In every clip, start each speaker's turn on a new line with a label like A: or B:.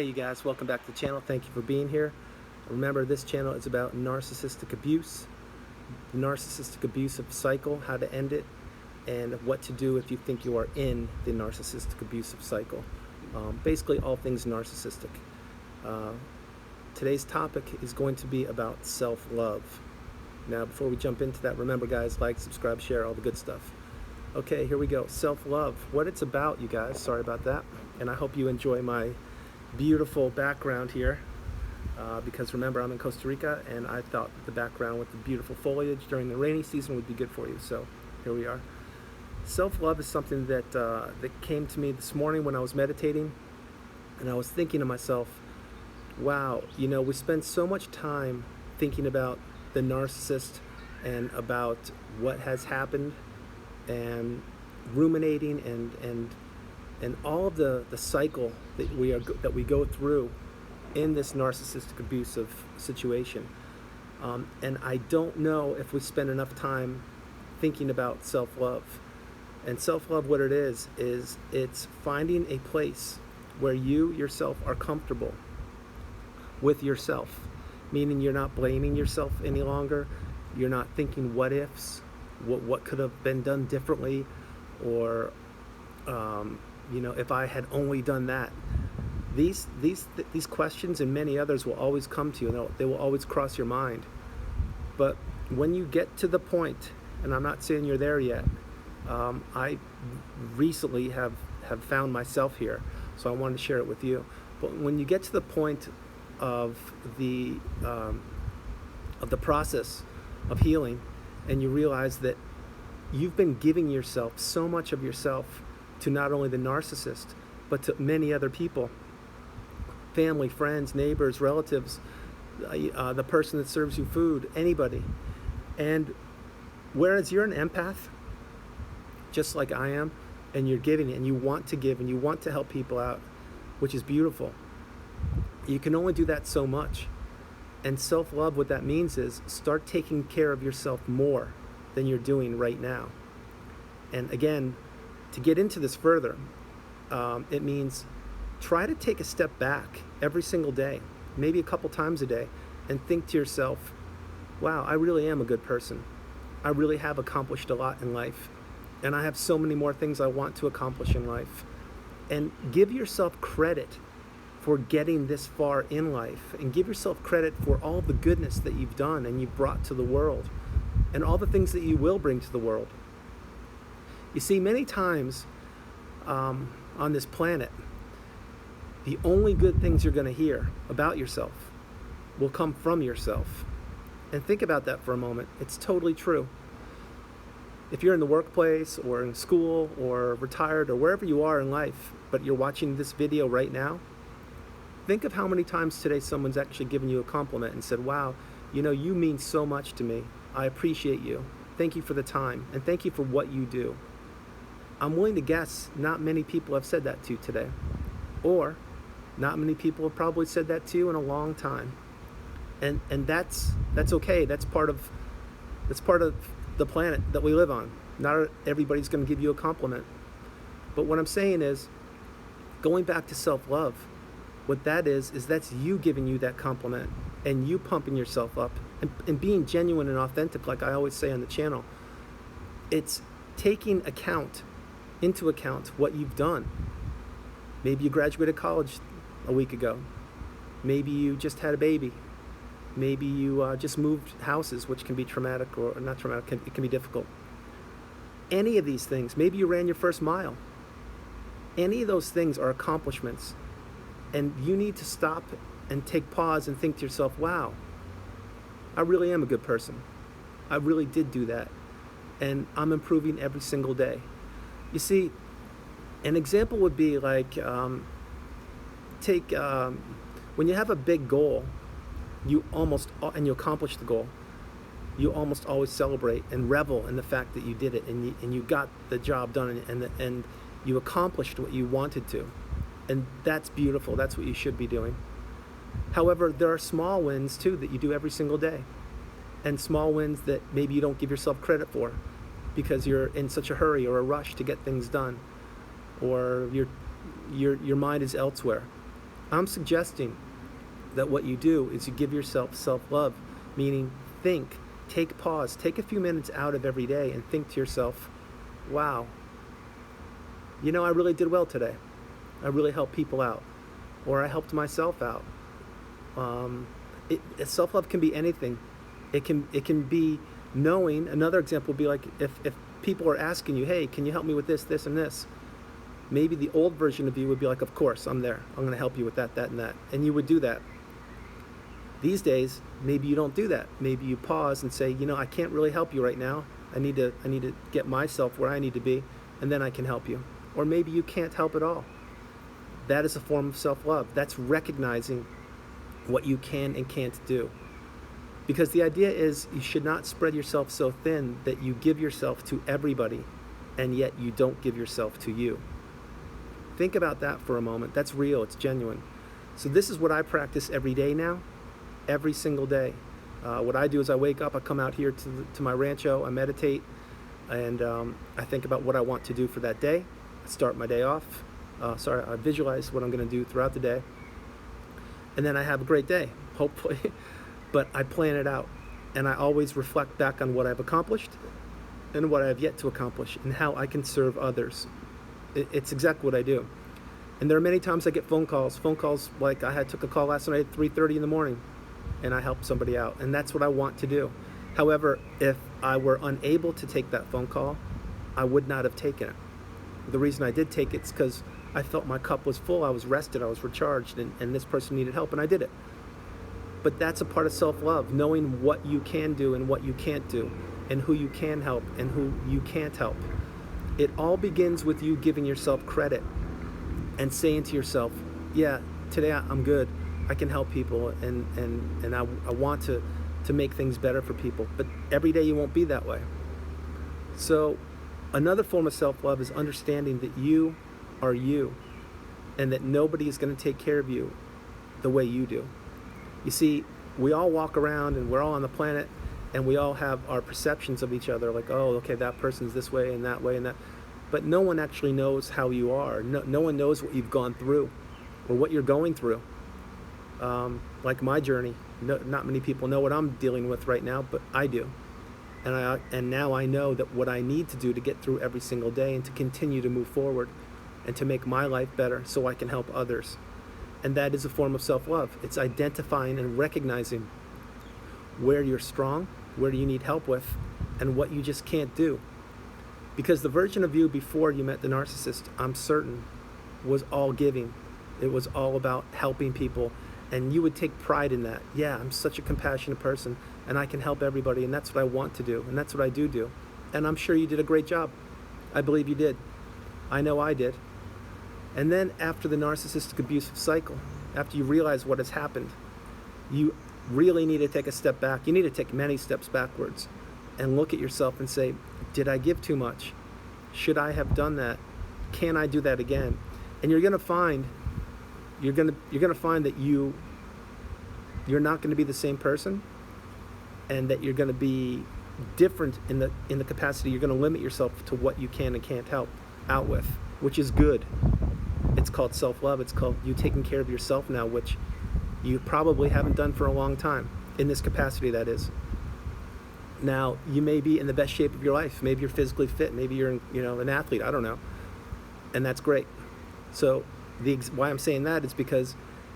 A: Hey you guys, welcome back to the channel. Thank you for being here. Remember, this channel is about narcissistic abuse, the narcissistic abusive cycle, how to end it, and what to do if you think you are in the narcissistic abusive cycle. Basically all things narcissistic. Today's topic is going to be about self-love. Now before we jump into that, remember guys, like, subscribe, share, all the good stuff. Okay, here we go. Self-love, what it's about, you guys. Sorry about that. And I hope you enjoy my beautiful background here, because remember, I'm in Costa Rica and I thought the background with the beautiful foliage during the rainy season would be good for you. So here we are. Self-love is something that that came to me this morning when I was meditating, and I was thinking to myself, wow, you know, we spend so much time thinking about the narcissist and about what has happened and ruminating and all of the cycle that we go through in this narcissistic abusive situation. And I don't know if we spend enough time thinking about self-love. And self-love, what it is it's finding a place where you yourself are comfortable with yourself, meaning you're not blaming yourself any longer. You're not thinking what ifs, what could have been done differently, or you know, if I had only done that. These questions and many others will always come to you, and they will always cross your mind. But when you get to the point, and I'm not saying you're there yet, I recently have found myself here, so I wanted to share it with you. But when you get to the point of the process of healing, and you realize that you've been giving yourself so much of yourself to not only the narcissist, but to many other people, family, friends, neighbors, relatives, the person that serves you food, anybody. And whereas you're an empath, just like I am, and you're giving, and you want to give, and you want to help people out, which is beautiful, you can only do that so much. And self-love, what that means is start taking care of yourself more than you're doing right now. And again, to get into this further, it means try to take a step back every single day, maybe a couple times a day, and think to yourself, wow, I really am a good person. I really have accomplished a lot in life, and I have so many more things I want to accomplish in life. And give yourself credit for getting this far in life, and give yourself credit for all the goodness that you've done and you've brought to the world, and all the things that you will bring to the world. You see, many times on this planet, the only good things you're going to hear about yourself will come from yourself. And think about that for a moment. It's totally true. If you're in the workplace or in school or retired or wherever you are in life, but you're watching this video right now, think of how many times today someone's actually given you a compliment and said, wow, you know, you mean so much to me. I appreciate you. Thank you for the time, and thank you for what you do. I'm willing to guess not many people have said that to you today, or not many people have probably said that to you in a long time. And that's okay. That's part of the planet that we live on. Not everybody's going to give you a compliment. But what I'm saying is, going back to self-love, what that is that's you giving you that compliment, and you pumping yourself up, and being genuine and authentic, like I always say on the channel. It's taking into account what you've done. Maybe you graduated college a week ago. Maybe you just had a baby. Maybe you just moved houses, which can be traumatic, or not traumatic, it can be difficult. Any of these things, maybe you ran your first mile. Any of those things are accomplishments. And you need to stop and take pause and think to yourself, wow, I really am a good person. I really did do that. And I'm improving every single day. You see, an example would be like, when you have a big goal, and you accomplish the goal, you almost always celebrate and revel in the fact that you did it, and you got the job done, and you accomplished what you wanted to. And that's beautiful. That's what you should be doing. However, there are small wins too that you do every single day, and small wins that maybe you don't give yourself credit for because you're in such a hurry or a rush to get things done, or your mind is elsewhere. I'm suggesting that what you do is you give yourself self-love, meaning think, take pause, take a few minutes out of every day and think to yourself, wow, I really did well today. I really helped people out, or I helped myself out. Self-love can be anything. It can be knowing. Another example would be like if people are asking you, hey, can you help me with this, this, and this? Maybe the old version of you would be like, of course, I'm there. I'm going to help you with that, that, and that. And you would do that. These days, maybe you don't do that. Maybe you pause and say, I can't really help you right now. I need to get myself where I need to be, and then I can help you. Or maybe you can't help at all. That is a form of self-love. That's recognizing what you can and can't do. Because the idea is you should not spread yourself so thin that you give yourself to everybody, and yet you don't give yourself to you. Think about that for a moment. That's real. It's genuine. So this is what I practice every day now, every single day. What I do is I wake up, I come out here to my rancho, I meditate, and I think about what I want to do for that day. I start my day off. I visualize what I'm going to do throughout the day. And then I have a great day, hopefully. But I plan it out. And I always reflect back on what I've accomplished and what I have yet to accomplish and how I can serve others. It's exactly what I do. And there are many times I get phone calls like I took a call last night at 3:30 in the morning, and I helped somebody out. And that's what I want to do. However, if I were unable to take that phone call, I would not have taken it. The reason I did take it is because I felt my cup was full, I was rested, I was recharged, and this person needed help, and I did it. But that's a part of self-love, knowing what you can do and what you can't do, and who you can help and who you can't help. It all begins with you giving yourself credit and saying to yourself, yeah, today I'm good. I can help people, and I want to make things better for people. But every day you won't be that way. So another form of self-love is understanding that you are you, and that nobody is going to take care of you the way you do. You see, we all walk around and we're all on the planet, and we all have our perceptions of each other, like, oh, okay, that person's this way and that way and that. But no one actually knows how you are. No one knows what you've gone through or what you're going through. Like my journey, not many people know what I'm dealing with right now, but I do. And now I know that what I need to do to get through every single day and to continue to move forward and to make my life better so I can help others. And that is a form of self-love. It's identifying and recognizing where you're strong, where you need help with, and what you just can't do. Because the version of you before you met the narcissist, I'm certain, was all giving. It was all about helping people, and you would take pride in that. Yeah, I'm such a compassionate person, and I can help everybody, and that's what I want to do, and that's what I do. And I'm sure you did a great job. I believe you did. I know I did. And then after the narcissistic abusive cycle, after you realize what has happened, you really need to take a step back. You need to take many steps backwards and look at yourself and say, did I give too much? Should I have done that? Can I do that again? And you're going to find that you're not going to be the same person, and that you're going to be different in the capacity. You're going to limit yourself to what you can and can't help out with, which is good. It's called self-love. It's called you taking care of yourself now, which you probably haven't done for a long time, in this capacity, that is. Now, you may be in the best shape of your life. Maybe you're physically fit. Maybe you're an athlete. I don't know. And that's great. So why I'm saying that is because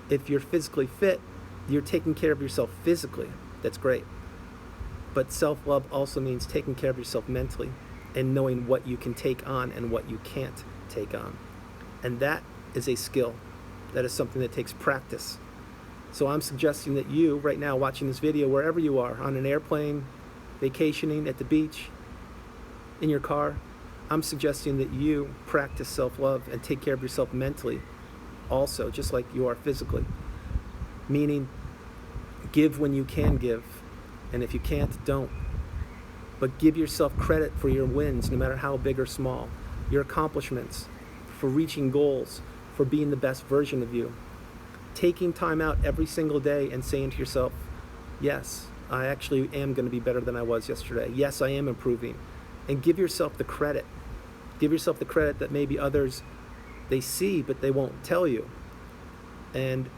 A: if you're physically fit, you're taking care of yourself physically. That's great. But self-love also means taking care of yourself mentally and knowing what you can take on and what you can't take on. And that is a skill. That is something that takes practice. So I'm suggesting that you, right now, watching this video, wherever you are, on an airplane, vacationing, at the beach, in your car, I'm suggesting that you practice self-love and take care of yourself mentally also, just like you are physically. Meaning, give when you can give, and if you can't, don't. But give yourself credit for your wins, no matter how big or small, your accomplishments, for reaching goals, for being the best version of you. Taking time out every single day and saying to yourself, yes, I actually am going to be better than I was yesterday. Yes, I am improving. And give yourself the credit. Give yourself the credit that maybe others, they see, but they won't tell you. And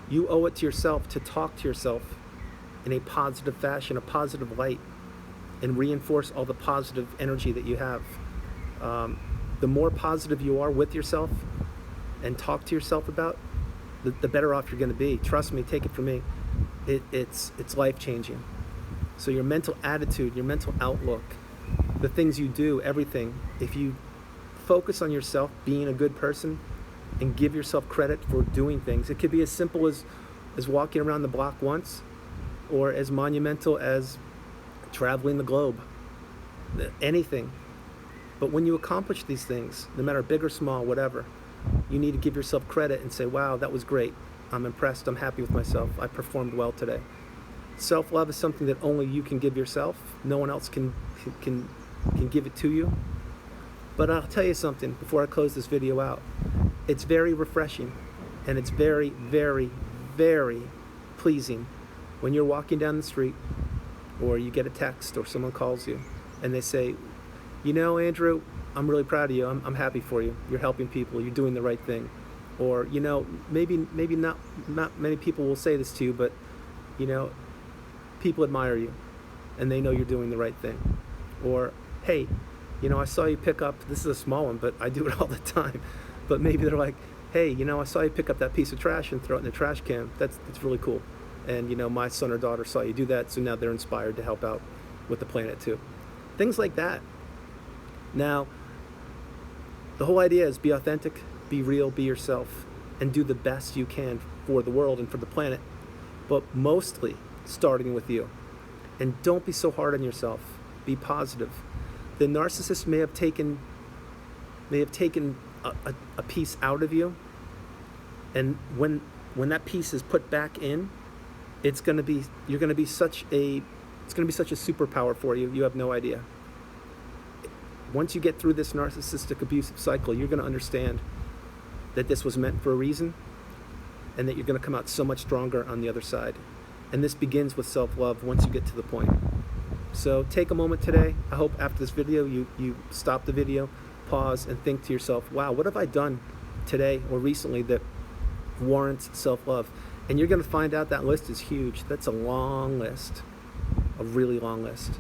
A: you owe it to yourself to talk to yourself in a positive fashion, a positive light, and reinforce all the positive energy that you have. The more positive you are with yourself and talk to yourself about, the better off you're going to be. Trust me, take it from me. It's life-changing. So your mental attitude, your mental outlook, the things you do, everything, if you focus on yourself being a good person and give yourself credit for doing things, it could be as simple as walking around the block once, or as monumental as traveling the globe, anything. But when you accomplish these things, no matter big or small, whatever, you need to give yourself credit and say, wow, that was great. I'm impressed. I'm happy with myself. I performed well today. Self-love is something that only you can give yourself. No one else can give it to you. But I'll tell you something before I close this video out. It's very refreshing, and it's very, very, very pleasing when you're walking down the street, or you get a text, or someone calls you, and they say, you know, Andrew, I'm really proud of you. I'm happy for you. You're helping people. You're doing the right thing. Or, you know, maybe not many people will say this to you, but, you know, people admire you, and they know you're doing the right thing. Or, hey, you know, I saw you pick up, this is a small one, but I do it all the time. But maybe they're like, hey, you know, I saw you pick up that piece of trash and throw it in the trash can. That's really cool. And, you know, my son or daughter saw you do that, so now they're inspired to help out with the planet too. Things like that. Now, the whole idea is be authentic, be real, be yourself, and do the best you can for the world and for the planet, but mostly starting with you. And don't be so hard on yourself. Be positive. The narcissist may have taken a piece out of you, and when that piece is put back in, it's going to be such a superpower for you. You have no idea. Once you get through this narcissistic abusive cycle, you're going to understand that this was meant for a reason, and that you're going to come out so much stronger on the other side. And this begins with self-love once you get to the point. So take a moment today. I hope after this video you stop the video, pause, and think to yourself, wow, what have I done today or recently that warrants self-love? And you're going to find out that list is huge. That's a long list, a really long list.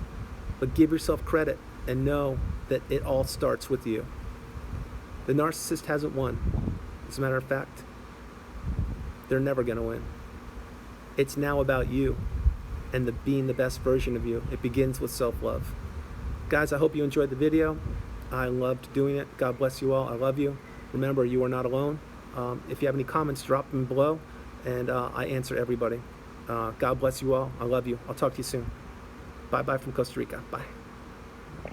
A: But give yourself credit and know that it all starts with you. The narcissist hasn't won. As a matter of fact, they're never going to win. It's now about you and being the best version of you. It begins with self-love. Guys, I hope you enjoyed the video. I loved doing it. God bless you all. I love you. Remember, you are not alone. If you have any comments, drop them below, and I answer everybody. God bless you all. I love you. I'll talk to you soon. Bye-bye from Costa Rica. Bye.